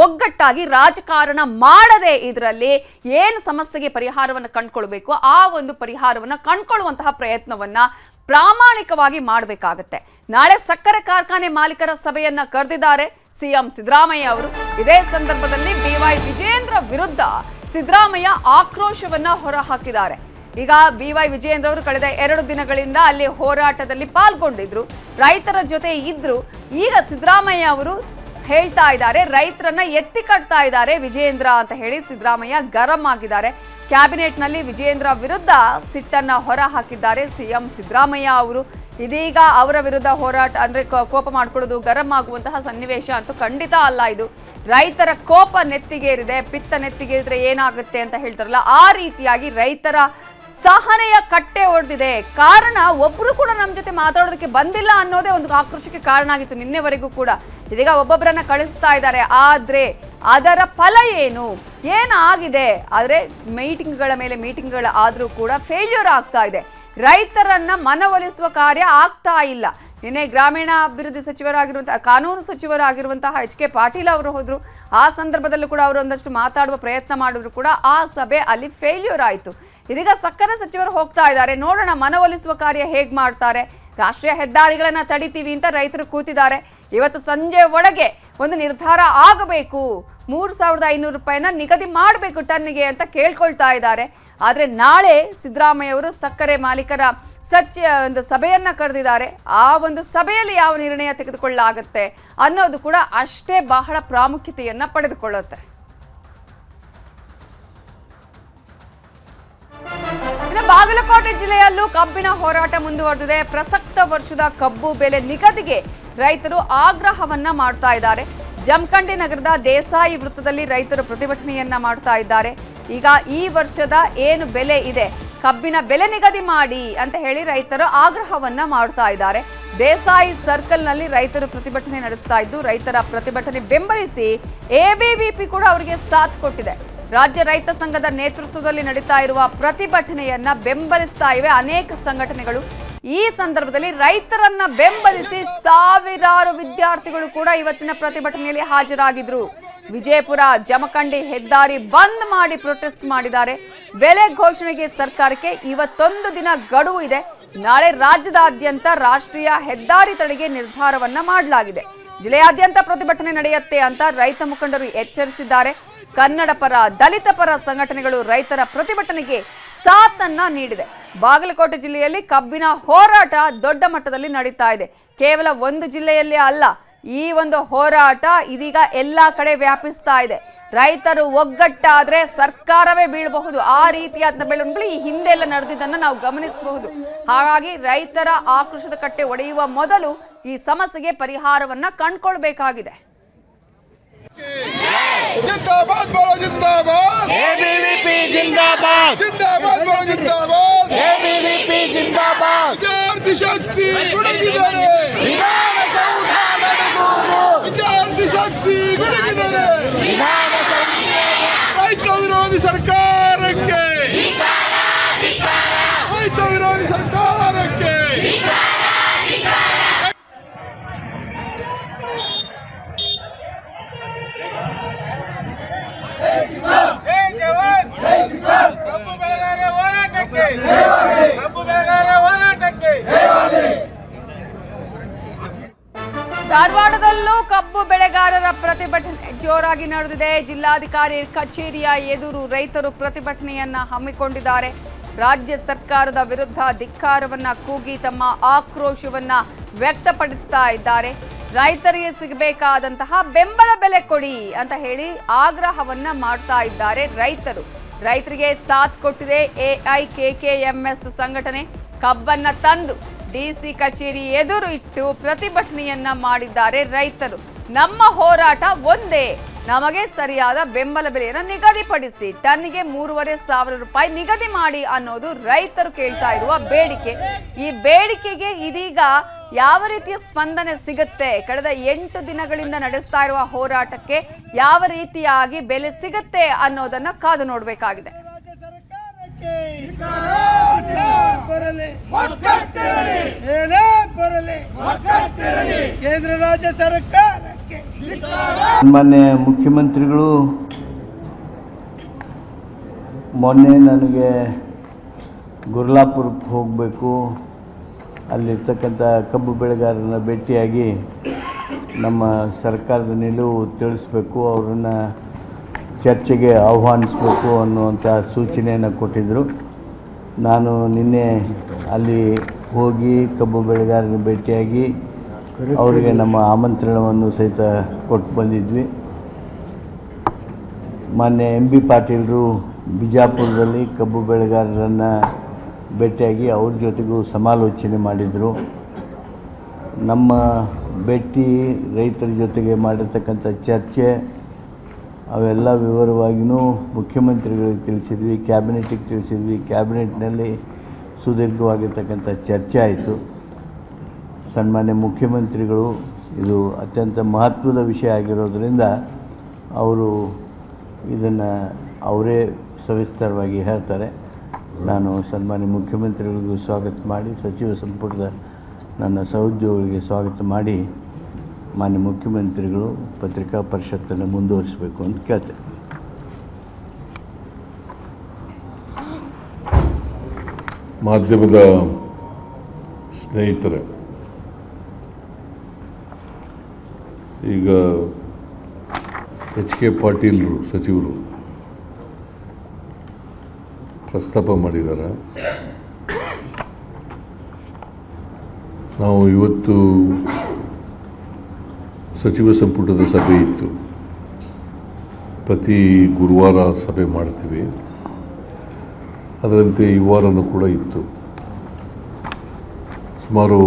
ಒಗ್ಗಟ್ಟಾಗಿ ರಾಜಕಾರಣ ಮಾಡದೆ ಇದರಲ್ಲಿ ಏನು ಸಮಸ್ಯೆಗೆ ಪರಿಹಾರವನ್ನು ಕಂಡುಕೊಳ್ಳಬೇಕು ಆ ಒಂದು ಪರಿಹಾರವನ್ನು ಕಂಡುಕೊಳ್ಳುವಂತಹ ಪ್ರಯತ್ನವನ್ನ ಪ್ರಾಮಾಣಿಕವಾಗಿ ಮಾಡಬೇಕಾಗುತ್ತೆ. ನಾಳೆ ಸಕ್ಕರೆ ಕಾರ್ಖಾನೆ ಮಾಲೀಕರ ಸಭೆಯನ್ನ ಕರೆದಿದ್ದಾರೆ ಸಿಎಂ ಸಿದ್ದರಾಮಯ್ಯ ಅವರು. ಇದೇ ಸಂದರ್ಭದಲ್ಲಿ ಬಿವೈ ವಿಜಯೇಂದ್ರ ವಿರುದ್ಧ ಸಿದ್ದರಾಮಯ್ಯ ಆಕ್ರೋಶವನ್ನ ಹೊರಹಾಕಿದ್ದಾರೆ. ಈಗ ಬಿವೈ ವಿಜಯೇಂದ್ರ ಅವರು ಕಳೆದ 2 ದಿನಗಳಿಂದ ಅಲ್ಲಿ ಹೋರಾಟದಲ್ಲಿ ಪಾಲ್ಗೊಂಡಿದ್ರು, ರೈತರ ಜೊತೆ ಇದ್ರು. ಈಗ ಸಿದ್ದರಾಮಯ್ಯ ಅವರು ಹೇಳ್ತಾ ಇದ್ದಾರೆ ರೈತರನ್ನ ಎತ್ತಿ ಕಟ್ತಾ ಇದ್ದಾರೆ ವಿಜಯೇಂದ್ರ ಅಂತ ಹೇಳಿ ಸಿದ್ದರಾಮಯ್ಯ ಗರಂ ಆಗಿದ್ದಾರೆ. ಕ್ಯಾಬಿನೆಟ್ ನಲ್ಲಿ ವಿಜಯೇಂದ್ರ ವಿರುದ್ಧ ಸಿಟ್ಟನ್ನ ಹೊರ ಹಾಕಿದ್ದಾರೆ ಸಿಎಂ ಸಿದ್ದರಾಮಯ್ಯ ಅವರು. ಇದೀಗ ಅವರ ವಿರುದ್ಧ ಹೋರಾಟ ಅಂದ್ರೆ ಕೋಪ ಮಾಡ್ಕೊಳ್ಳೋದು ಗರಂ ಆಗುವಂತಹ ಸನ್ನಿವೇಶ ಅಂತೂ ಖಂಡಿತ ಅಲ್ಲ. ಇದು ರೈತರ ಕೋಪ ನೆತ್ತಿಗೇರಿದೆ, ಪಿತ್ತ ನೆತ್ತಿಗೇರಿದ್ರೆ ಏನಾಗುತ್ತೆ ಅಂತ ಹೇಳ್ತಾರಲ್ಲ ಆ ರೀತಿಯಾಗಿ ರೈತರ ಸಹನೆಯ ಕಟ್ಟೆ ಒಡೆದಿದೆ. ಕಾರಣ ಒಬ್ರು ಕೂಡ ನಮ್ಮ ಜೊತೆ ಮಾತಾಡೋದಕ್ಕೆ ಬಂದಿಲ್ಲ ಅನ್ನೋದೇ ಒಂದು ಆಕ್ರೋಶಕ್ಕೆ ಕಾರಣ ಆಗಿತ್ತು ನಿನ್ನೆವರೆಗೂ ಕೂಡ. ಇದೀಗ ಒಬ್ಬೊಬ್ಬರನ್ನ ಕಳಿಸ್ತಾ ಇದ್ದಾರೆ. ಆದ್ರೆ ಅದರ ಫಲ ಏನಾಗಿದೆ? ಆದ್ರೆ ಮೀಟಿಂಗ್ಗಳ ಮೇಲೆ ಮೀಟಿಂಗ್ಗಳ ಆದ್ರೂ ಕೂಡ ಫೇಲ್ಯೂರ್ ಆಗ್ತಾ ಇದೆ. ರೈತರನ್ನ ಮನವೊಲಿಸುವ ಕಾರ್ಯ ಆಗ್ತಾ ಇಲ್ಲ. ನಿನ್ನೆ ಗ್ರಾಮೀಣಾಭಿವೃದ್ಧಿ ಸಚಿವರಾಗಿರುವಂತಹ ಕಾನೂನು ಸಚಿವರಾಗಿರುವಂತಹ ಎಚ್ ಕೆ ಪಾಟೀಲ್ ಅವರು ಹೋದ್ರು. ಆ ಸಂದರ್ಭದಲ್ಲೂ ಕೂಡ ಅವರು ಒಂದಷ್ಟು ಮಾತಾಡುವ ಪ್ರಯತ್ನ ಮಾಡಿದ್ರು ಕೂಡ ಆ ಸಭೆ ಅಲ್ಲಿ ಫೇಲ್ಯೂರ್ ಆಯಿತು. ಇದೀಗ ಸಕ್ಕರೆ ಸಚಿವರು ಹೋಗ್ತಾ ಇದ್ದಾರೆ. ನೋಡೋಣ ಮನವೊಲಿಸುವ ಕಾರ್ಯ ಹೇಗ್ ಮಾಡ್ತಾರೆ. ರಾಷ್ಟ್ರೀಯ ಹೆದ್ದಾರಿಗಳನ್ನ ತಡಿತೀವಿ ಅಂತ ರೈತರು ಕೂತಿದ್ದಾರೆ. ಇವತ್ತು ಸಂಜೆ ಒಳಗೆ ಒಂದು ನಿರ್ಧಾರ ಆಗಬೇಕು, 3,500 ರೂಪಾಯಿನ ನಿಗದಿ ಮಾಡಬೇಕು ಟನ್ನಿಗೆ ಅಂತ ಕೇಳ್ಕೊಳ್ತಾ ಇದ್ದಾರೆ. ಆದರೆ ನಾಳೆ ಸಿದ್ದರಾಮಯ್ಯ ಅವರು ಸಕ್ಕರೆ ಮಾಲೀಕರ ಒಂದು ಸಭೆಯನ್ನ ಕರೆದಿದ್ದಾರೆ. ಆ ಒಂದು ಸಭೆಯಲ್ಲಿ ಯಾವ ನಿರ್ಣಯ ತೆಗೆದುಕೊಳ್ಳಲಾಗುತ್ತೆ ಅನ್ನೋದು ಕೂಡ ಅಷ್ಟೇ ಬಹಳ ಪ್ರಾಮುಖ್ಯತೆಯನ್ನ ಪಡೆದುಕೊಳ್ಳುತ್ತೆ. ಬಾಗಲಕೋಟೆ ಜಿಲ್ಲೆಯಲ್ಲೂ ಕಬ್ಬಿನ ಹೋರಾಟ ಮುಂದುವರೆದಿದೆ. ಪ್ರಸಕ್ತ ವರ್ಷದ ಕಬ್ಬು ಬೆಲೆ ನಿಗದಿಗೆ ರೈತರು ಆಗ್ರಹವನ್ನ ಮಾಡ್ತಾ ಇದ್ದಾರೆ. ಜಮಖಂಡಿ ನಗರದ ದೇಸಾಯಿ ವೃತ್ತದಲ್ಲಿ ರೈತರು ಪ್ರತಿಭಟನೆಯನ್ನ ಮಾಡ್ತಾ ಇದ್ದಾರೆ. ಈಗ ಈ ವರ್ಷದ ಏನು ಬೆಲೆ ಇದೆ ಕಬ್ಬಿನ ಬೆಲೆ ನಿಗದಿ ಮಾಡಿ ಅಂತ ಹೇಳಿ ರೈತರು ಆಗ್ರಹವನ್ನ ಮಾಡ್ತಾ ಇದ್ದಾರೆ. ದೇಸಾಯಿ ಸರ್ಕಲ್ ನಲ್ಲಿ ರೈತರು ಪ್ರತಿಭಟನೆ ನಡೆಸ್ತಾ ಇದ್ದು ರೈತರ ಪ್ರತಿಭಟನೆ ಬೆಂಬಲಿಸಿ ಎಬಿವಿಪಿ ಕೂಡ ಅವರಿಗೆ ಸಾಥ್ ಕೊಟ್ಟಿದೆ. ರಾಜ್ಯ ರೈತ ಸಂಘದ ನೇತೃತ್ವದಲ್ಲಿ ನಡೀತಾ ಇರುವ ಪ್ರತಿಭಟನೆಯನ್ನ ಬೆಂಬಲಿಸ್ತಾ ಇವೆ ಅನೇಕ ಸಂಘಟನೆಗಳು. ಈ ಸಂದರ್ಭದಲ್ಲಿ ರೈತರನ್ನ ಬೆಂಬಲಿಸಿ ಸಾವಿರಾರು ವಿದ್ಯಾರ್ಥಿಗಳು ಕೂಡ ಇವತ್ತಿನ ಪ್ರತಿಭಟನೆಯಲ್ಲಿ ಹಾಜರಾಗಿದ್ರು. ವಿಜಯಪುರ ಜಮಖಂಡಿ ಹೆದ್ದಾರಿ ಬಂದ್ ಮಾಡಿ ಪ್ರೊಟೆಸ್ಟ್ ಮಾಡಿದ್ದಾರೆ. ಬೆಲೆ ಘೋಷಣೆಗೆ ಸರ್ಕಾರಕ್ಕೆ ಇವತ್ತೊಂದು ದಿನ ಗಡುವು ಇದೆ. ನಾಳೆ ರಾಜ್ಯದಾದ್ಯಂತ ರಾಷ್ಟ್ರೀಯ ಹೆದ್ದಾರಿ ತಡೆಗೆ ನಿರ್ಧಾರವನ್ನ ಮಾಡಲಾಗಿದೆ. ಜಿಲ್ಲೆಯಾದ್ಯಂತ ಪ್ರತಿಭಟನೆ ನಡೆಯುತ್ತೆ ಅಂತ ರೈತ ಮುಖಂಡರು ಎಚ್ಚರಿಸಿದ್ದಾರೆ. ಕನ್ನಡ ಪರ ದಲಿತ ಪರ ಸಂಘಟನೆಗಳು ರೈತರ ಪ್ರತಿಭಟನೆಗೆ ಸಾಥನ್ನ ನೀಡಿದೆ. ಬಾಗಲಕೋಟೆ ಜಿಲ್ಲೆಯಲ್ಲಿ ಕಬ್ಬಿನ ಹೋರಾಟ ದೊಡ್ಡ ಮಟ್ಟದಲ್ಲಿ ನಡೀತಾ ಇದೆ. ಕೇವಲ ಒಂದು ಜಿಲ್ಲೆಯಲ್ಲಿ ಅಲ್ಲ, ಈ ಒಂದು ಹೋರಾಟ ಇದೀಗ ಎಲ್ಲಾ ಕಡೆ ವ್ಯಾಪಿಸ್ತಾ ಇದೆ. ರೈತರು ಒಗ್ಗಟ್ಟಾದ್ರೆ ಸರ್ಕಾರವೇ ಬೀಳಬಹುದು. ಆ ರೀತಿಯಾದ ಬೆಳವಣಿಗೆ ಈ ಹಿಂದೆ ಎಲ್ಲ ನಡೆದಿದ್ದನ್ನು ನಾವು ಗಮನಿಸಬಹುದು. ಹಾಗಾಗಿ ರೈತರ ಆಕ್ರೋಶದ ಕಟ್ಟೆ ಒಡೆಯುವ ಮೊದಲು ಈ ಸಮಸ್ಯೆಗೆ ಪರಿಹಾರವನ್ನ ಕಂಡುಕೊಳ್ಬೇಕಾಗಿದೆ. जिंदाबाद बोलो जिंदाबाद एबीवीपी जिंदाबाद जिंदाबाद बोलो जिंदाबाद एबीवीपी जिंदाबाद विद्यार्थी शक्ति गुडगिದ್ದಾರೆ ವಿಧಾನಸೌಧ ನಡುಗೂರು ವಿದ್ಯಾರ್ಥಿ ಶಕ್ತಿ ಗುಡಗಿದ್ದಾರೆ ವಿಧಾನಸೌಧ ರೈತ ವಿರೋಧಿ ಸರ್ಕಾರಕ್ಕೆ ರೈತ ವಿರೋಧಿ ಸರ್ಕಾರಕ್ಕೆ ಧಾರವಾಡದಲ್ಲೂ ಕಬ್ಬು ಬೆಳೆಗಾರರ ಪ್ರತಿಭಟನೆ ಜೋರಾಗಿ ನಡೆದಿದೆ. ಜಿಲ್ಲಾಧಿಕಾರಿ ಕಚೇರಿಯ ಎದುರು ರೈತರು ಪ್ರತಿಭಟನೆಯನ್ನ ಹಮ್ಮಿಕೊಂಡಿದ್ದಾರೆ. ರಾಜ್ಯ ಸರ್ಕಾರದ ವಿರುದ್ಧ ಧಿಕ್ಕಾರವನ್ನ ಕೂಗಿ ತಮ್ಮ ಆಕ್ರೋಶವನ್ನ ವ್ಯಕ್ತಪಡಿಸ್ತಾ ಇದ್ದಾರೆ. ರೈತರಿಗೆ ಸಿಗಬೇಕಾದಂತಹ ಬೆಂಬಲ ಬೆಲೆ ಕೊಡಿ ಅಂತ ಹೇಳಿ ಆಗ್ರಹವನ್ನ ಮಾಡ್ತಾ ಇದ್ದಾರೆ ರೈತರು. ರೈತರಿಗೆ ಸಾಥ್ ಕೊಟ್ಟಿದೆ ಎಐಕೆಕೆಎಂಎಸ್ ಸಂಘಟನೆ. ಕಬ್ಬನ್ನ ತಂದು ಡಿಸಿ ಕಚೇರಿ ಎದುರು ಇಟ್ಟು ಪ್ರತಿಭಟನೆಯನ್ನ ಮಾಡಿದ್ದಾರೆ ರೈತರು. ನಮ್ಮ ಹೋರಾಟ ಒಂದೇ, ನಮಗೆ ಸರಿಯಾದ ಬೆಂಬಲ ಬೆಲೆಯನ್ನು ನಿಗದಿಪಡಿಸಿ, ಟನ್ನಿಗೆ 3,500 ರೂಪಾಯಿ ನಿಗದಿ ಮಾಡಿ ಅನ್ನೋದು ರೈತರು ಕೇಳ್ತಾ ಇರುವ ಬೇಡಿಕೆ. ಈ ಬೇಡಿಕೆಗೆ ಇದೀಗ ಯಾವ ರೀತಿಯ ಸ್ಪಂದನೆ ಸಿಗುತ್ತೆ, ಕಳೆದ 8 ದಿನಗಳಿಂದ ನಡೆಸ್ತಾ ಇರುವ ಹೋರಾಟಕ್ಕೆ ಯಾವ ರೀತಿಯಾಗಿ ಬೆಲೆ ಸಿಗುತ್ತೆ ಅನ್ನೋದನ್ನ ಕಾದು ನೋಡಬೇಕಾಗಿದೆ. ಕೇಂದ್ರ ರಾಜ್ಯ ಸರ್ಕಾರಕ್ಕೆ ಮಾನ್ಯ ಮುಖ್ಯಮಂತ್ರಿಗಳು ಮೊನ್ನೆ ನನಗೆ ಗುರ್ಲಾಪುರಕ್ಕೆ ಹೋಗಬೇಕು, ಅಲ್ಲಿರ್ತಕ್ಕಂಥ ಕಬ್ಬು ಬೆಳೆಗಾರರನ್ನ ಭೇಟಿಯಾಗಿ ನಮ್ಮ ಸರ್ಕಾರದ ನಿಲುವು ತಿಳಿಸ್ಬೇಕು, ಅವರನ್ನು ಚರ್ಚೆಗೆ ಆಹ್ವಾನಿಸಬೇಕು ಅನ್ನುವಂಥ ಸೂಚನೆಯನ್ನು ಕೊಟ್ಟಿದ್ದರು. ನಾನು ನಿನ್ನೆ ಅಲ್ಲಿ ಹೋಗಿ ಕಬ್ಬು ಬೆಳೆಗಾರರನ್ನ ಭೇಟಿಯಾಗಿ ಅವರಿಗೆ ನಮ್ಮ ಆಮಂತ್ರಣವನ್ನು ಸಹಿತ ಕೊಟ್ಟು ಬಂದಿದ್ವಿ. ಮಾನ್ಯ MB ಪಾಟೀಲರು ಬಿಜಾಪುರದಲ್ಲಿ ಕಬ್ಬು ಬೆಳೆಗಾರರನ್ನು ಭೇಟಿಯಾಗಿ ಅವ್ರ ಜೊತೆಗೂ ಸಮಾಲೋಚನೆ ಮಾಡಿದರು. ನಮ್ಮ ಭೇಟಿ ರೈತರ ಜೊತೆಗೆ ಮಾಡಿರ್ತಕ್ಕಂಥ ಚರ್ಚೆ ಅವೆಲ್ಲ ವಿವರವಾಗಿಯೂ ಮುಖ್ಯಮಂತ್ರಿಗಳಿಗೆ ತಿಳಿಸಿದ್ವಿ, ಕ್ಯಾಬಿನೆಟಿಗೆ ತಿಳಿಸಿದ್ವಿ. ಕ್ಯಾಬಿನೆಟ್ನಲ್ಲಿ ಸುದೀರ್ಘವಾಗಿರ್ತಕ್ಕಂಥ ಚರ್ಚೆ ಆಯಿತು. ಸನ್ಮಾನ್ಯ ಮುಖ್ಯಮಂತ್ರಿಗಳು ಇದು ಅತ್ಯಂತ ಮಹತ್ವದ ವಿಷಯ ಆಗಿರೋದರಿಂದ ಅವರು ಇದನ್ನು ಅವರೇ ಸವಿಸ್ತರವಾಗಿ ಹೇಳ್ತಾರೆ. ನಾನು ಸನ್ಮಾನ್ಯ ಮುಖ್ಯಮಂತ್ರಿಗಳಿಗೂ ಸ್ವಾಗತ ಮಾಡಿ, ಸಚಿವ ಸಂಪುಟದ ನನ್ನ ಸಹೋದ್ಯೋಗಿಗಳಿಗೆ ಸ್ವಾಗತ ಮಾಡಿ ಮಾನ್ಯ ಮುಖ್ಯಮಂತ್ರಿಗಳು ಪತ್ರಿಕಾ ಪರಿಷತ್ತನ್ನು ಮುಂದುವರಿಸಬೇಕು ಅಂತ ಕೇಳ್ತೇನೆ. ಮಾಧ್ಯಮದ ಸ್ನೇಹಿತರೆ, ಈಗ HK ಪಾಟೀಲರು ಸಚಿವರು ಪ್ರಸ್ತಾಪ ಮಾಡಿದ್ದಾರೆ. ನಾವು ಇವತ್ತು ಸಚಿವ ಸಂಪುಟದ ಸಭೆ ಇತ್ತು. ಪ್ರತಿ ಗುರುವಾರ ಸಭೆ ಮಾಡ್ತೀವಿ, ಅದರಂತೆ ಈ ವಾರನೂ ಕೂಡ ಇತ್ತು. ಸುಮಾರು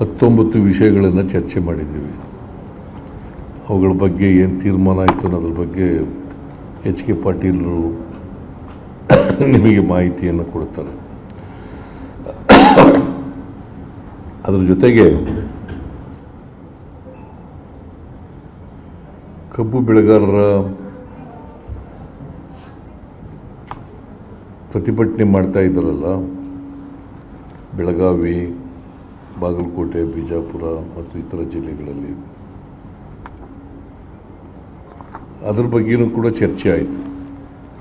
19 ವಿಷಯಗಳನ್ನು ಚರ್ಚೆ ಮಾಡಿದ್ದೀವಿ. ಅವುಗಳ ಬಗ್ಗೆ ಏನು ತೀರ್ಮಾನ ಆಯಿತು ಅನ್ನೋದ್ರ ಬಗ್ಗೆ HK ಪಾಟೀಲರು ನಿಮಗೆ ಮಾಹಿತಿಯನ್ನು ಕೊಡ್ತಾರೆ. ಅದರ ಜೊತೆಗೆ ಕಬ್ಬು ಬೆಳೆಗಾರರ ಪ್ರತಿಭಟನೆ ಮಾಡ್ತಾ ಇದ್ದಾರಲ್ಲ, ಬೆಳಗಾವಿ, ಬಾಗಲಕೋಟೆ, ಬಿಜಾಪುರ ಮತ್ತು ಇತರ ಜಿಲ್ಲೆಗಳಲ್ಲಿ, ಅದರ ಬಗ್ಗೆಯೂ ಕೂಡ ಚರ್ಚೆ ಆಯಿತು.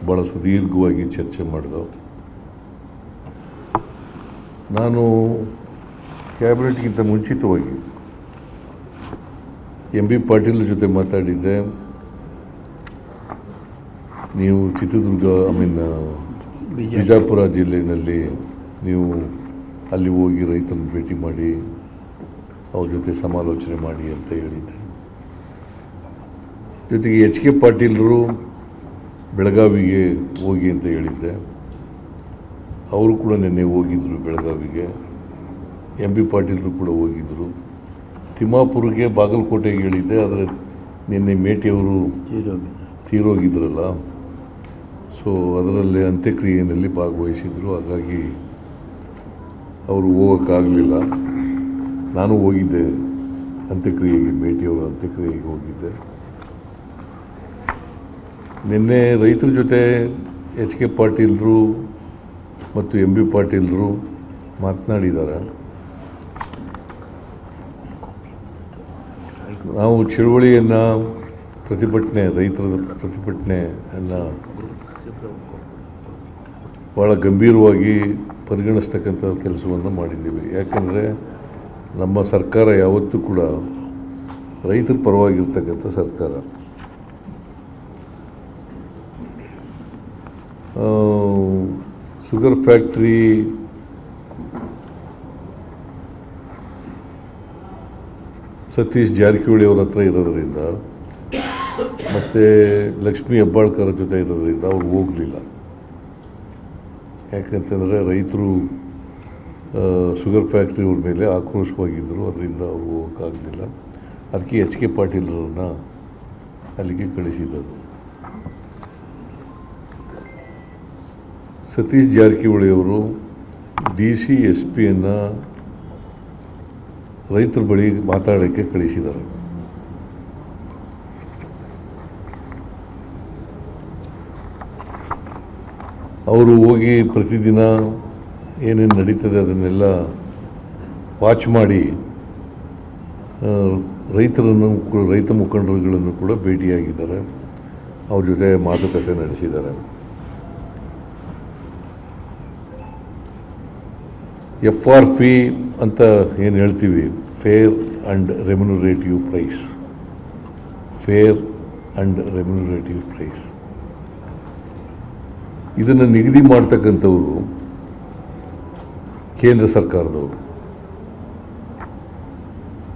ಭಾಳ ಸುದೀರ್ಘವಾಗಿ ಚರ್ಚೆ ಮಾಡಿದವು. ನಾನು ಕ್ಯಾಬಿನೆಟ್ಗಿಂತ ಮುಂಚಿತವಾಗಿ MB ಪಾಟೀಲ್ ಜೊತೆ ಮಾತಾಡಿದ್ದೆ. ನೀವು ಚಿತ್ರದುರ್ಗ ಬಿಜಾಪುರ ಜಿಲ್ಲೆಯಲ್ಲಿ ನೀವು ಅಲ್ಲಿ ಹೋಗಿ ರೈತರನ್ನು ಭೇಟಿ ಮಾಡಿ ಅವ್ರ ಜೊತೆ ಸಮಾಲೋಚನೆ ಮಾಡಿ ಅಂತ ಹೇಳಿದ್ದೆ. ಜೊತೆಗೆ HK ಪಾಟೀಲರು ಬೆಳಗಾವಿಗೆ ಹೋಗಿ ಅಂತ ಹೇಳಿದ್ದೆ. ಅವರು ಕೂಡ ನಿನ್ನೆ ಹೋಗಿದ್ದರು ಬೆಳಗಾವಿಗೆ. MB ಪಾಟೀಲರು ಕೂಡ ಹೋಗಿದ್ದರು. ತಿಮ್ಮಾಪುರಕ್ಕೆ, ಬಾಗಲಕೋಟೆಗೆ ಹೇಳಿದ್ದೆ, ಆದರೆ ನಿನ್ನೆ ಮೇಟಿಯವರು ತೀರೋಗಿದ್ರಲ್ಲ, ಸೊ ಅದರಲ್ಲಿ ಅಂತ್ಯಕ್ರಿಯೆಯಲ್ಲಿ ಭಾಗವಹಿಸಿದರು. ಹಾಗಾಗಿ ಅವರು ಹೋಗೋಕ್ಕಾಗಲಿಲ್ಲ. ನಾನು ಹೋಗಿದ್ದೆ ಅಂತ್ಯಕ್ರಿಯೆಗೆ, ಮೇಟಿಯವರ ಅಂತ್ಯಕ್ರಿಯೆಗೆ ಹೋಗಿದ್ದೆ. ನಿನ್ನೆ ರೈತರ ಜೊತೆ HK ಪಾಟೀಲರು ಮತ್ತು MB ಪಾಟೀಲರು ಮಾತನಾಡಿದ್ದಾರೆ. ನಾವು ಚಳುವಳಿಯನ್ನು, ರೈತರ ಪ್ರತಿಭಟನೆಯನ್ನು ಭಾಳ ಗಂಭೀರವಾಗಿ ಪರಿಗಣಿಸ್ತಕ್ಕಂಥ ಕೆಲಸವನ್ನು ಮಾಡಿದ್ದೀವಿ. ಯಾಕಂದರೆ ನಮ್ಮ ಸರ್ಕಾರ ಯಾವತ್ತೂ ಕೂಡ ರೈತರ ಪರವಾಗಿರ್ತಕ್ಕಂಥ ಸರ್ಕಾರ. ಶುಗರ್ ಫ್ಯಾಕ್ಟ್ರಿ ಸತೀಶ್ ಜಾರಕಿಹೊಳಿ ಅವರ ಹತ್ರ ಇರೋದರಿಂದ ಮತ್ತು ಲಕ್ಷ್ಮೀ ಹೆಬ್ಬಾಳ್ಕರ್ ಜೊತೆ ಇರೋದರಿಂದ ಅವ್ರು ಹೋಗಲಿಲ್ಲ. ಯಾಕಂತಂದರೆ ರೈತರು ಶುಗರ್ ಫ್ಯಾಕ್ಟ್ರಿ ಅವ್ರ ಮೇಲೆ ಆಕ್ರೋಶವಾಗಿದ್ದರು, ಅದರಿಂದ ಅವರು ಹೋಗೋಕ್ಕಾಗಲಿಲ್ಲ. ಅದಕ್ಕೆ HK ಪಾಟೀಲರನ್ನ ಅಲ್ಲಿಗೆ ಕಳಿಸಿದ್ದು. ಸತೀಶ್ ಜಾರಕಿಹೊಳಿ ಅವರು DC SP ರೈತರ ಬಳಿ ಮಾತಾಡೋಕ್ಕೆ ಕಳಿಸಿದ್ದಾರೆ. ಅವರು ಹೋಗಿ ಪ್ರತಿದಿನ ಏನೇನು ನಡೀತದೆ ಅದನ್ನೆಲ್ಲ ವಾಚ್ ಮಾಡಿ ರೈತ ಮುಖಂಡರುಗಳನ್ನು ಕೂಡ ಭೇಟಿಯಾಗಿದ್ದಾರೆ, ಅವ್ರ ಜೊತೆ ಮಾತುಕತೆ ನಡೆಸಿದ್ದಾರೆ. FRP ಅಂತ ಏನು ಹೇಳ್ತೀವಿ, fair and remunerative price, fair and remunerative price, ಇದನ್ನು ನಿಗದಿ ಮಾಡ್ತಕ್ಕಂಥವರು ಕೇಂದ್ರ ಸರ್ಕಾರದವರು.